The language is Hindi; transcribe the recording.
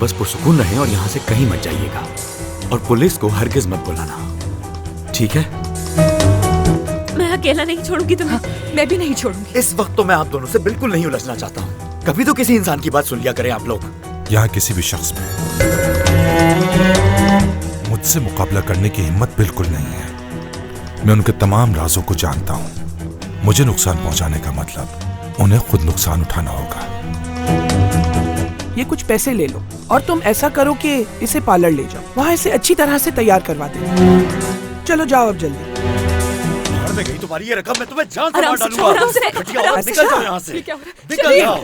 बस पुरसुकून रहें और यहाँ से कहीं मत जाइएगा। और पुलिस को हरगिज मत बुलाना, ठीक है? मैं अकेला नहीं छोड़ूंगी तुम्हें। मैं भी नहीं छोड़ूंगी। इस वक्त तो मैं आप दोनों से बिल्कुल नहीं उलझना चाहता हूँ। कभी तो किसी इंसान की बात सुन लिया करें आप लोग। यहाँ किसी भी शख्स में मुझसे मुकाबला करने की हिम्मत बिल्कुल नहीं है। मैं उनके तमाम राजों को जानता हूँ। मुझे नुकसान पहुँचाने का मतलब उन्हें खुद नुकसान उठाना होगा। ये कुछ पैसे ले लो और तुम ऐसा करो कि इसे पार्लर ले जाओ, वहाँ इसे अच्छी तरह से तैयार करवा दे। चलो जाओ अब जल्दी। बाहर में गई तुम्हारी ये रकम मैं तुम्हें जान से मार आराम से डालूंगा। छोड़ो उसे। निकल जाओ यहाँ से। ये क्या हो रहा है? निकल जाओ।